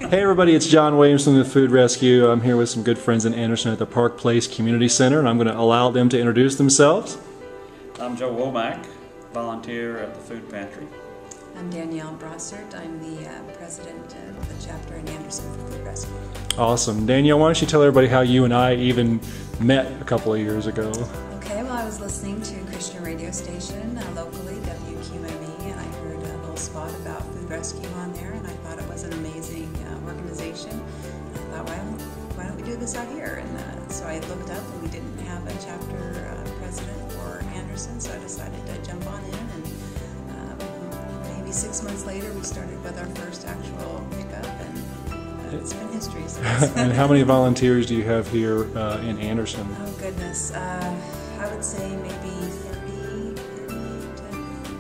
Hey everybody, it's John Williamson with Food Rescue. I'm here with some good friends in Anderson at the Park Place Community Center, and I'm going to allow them to introduce themselves. I'm Joe Womack, volunteer at the food pantry. I'm Danielle Brossert. I'm the president of the chapter in Anderson for Food Rescue. Awesome. Danielle, why don't you tell everybody how you and I even met a couple of years ago? Okay, well, I was listening to a Christian radio station locally, WQME, and I heard a little spot about Food Rescue on there, and I thought it was an amazing organization. I thought, why don't we do this out here? And so I looked up, and we didn't have a chapter president for Anderson, so I decided to jump on in, and maybe 6 months later we started with our first actual pickup, and it's been history since. And how many volunteers do you have here in Anderson? Oh goodness, I would say maybe 30 to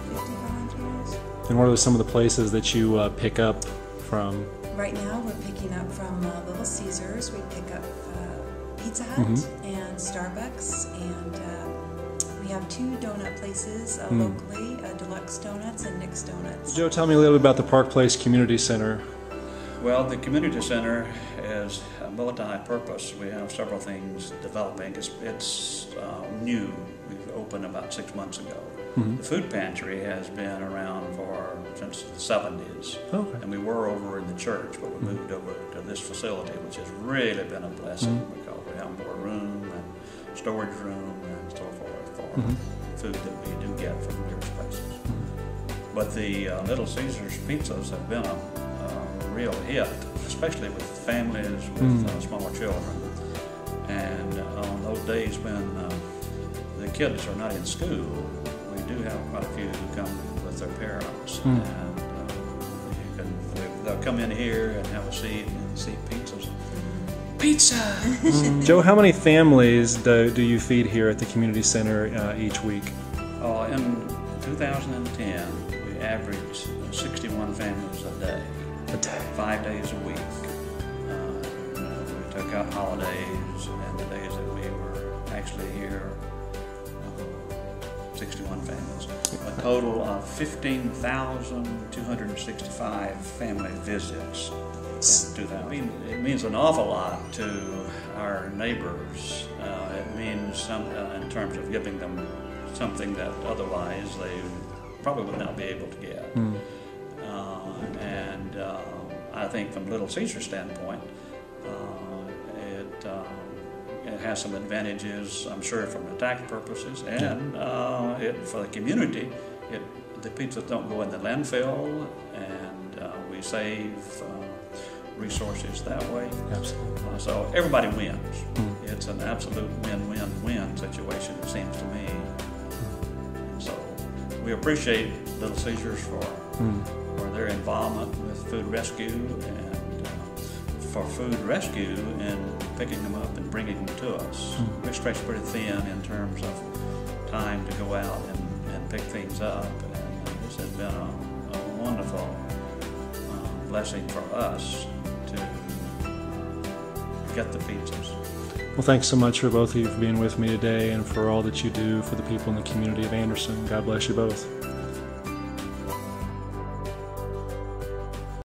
50 volunteers. And what are some of the places that you pick up from? Right now we're picking up from Little Caesars. We pick up Pizza Hut and Starbucks, and we have 2 donut places locally, Deluxe Donuts and Nick's Donuts. Joe, tell me a little bit about the Park Place Community Center. Well, the community center is multi-purpose. We have several things developing. It's new. We've opened about 6 months ago. The food pantry has been around since the 70s. Okay. And we were over in the church, but we moved over to this facility, which has really been a blessing because we have more room and storage room and so forth for food that we do get from various places. But the Little Caesars pizzas have been a real hit, especially with families with smaller children. And on those days when the kids are not in school, we do have quite a few who come with their parents, and they'll come in here and have a seat and see pizzas. Pizza! Joe, how many families do you feed here at the community center each week? In 2010, we averaged 61 families a day. 5 days a week. We took out holidays and the days that we were actually here, 61 families. A total of 15,265 family visits in 2000. It means an awful lot to our neighbors. It means in terms of giving them something that otherwise they probably would not be able to get. I think from Little Caesar's standpoint, it has some advantages, I'm sure, from the tax purposes, and for the community, the pizzas don't go in the landfill, and we save resources that way. Absolutely. So everybody wins. It's an absolute win-win-win situation, it seems to me. So we appreciate Little Caesars for their involvement with Food Rescue, and for Food Rescue and picking them up and bringing them to us. We're stretched pretty thin in terms of time to go out and pick things up, and this has been a wonderful blessing for us to get the pizzas. Well, thanks so much for both of you for being with me today and for all that you do for the people in the community of Anderson. God bless you both.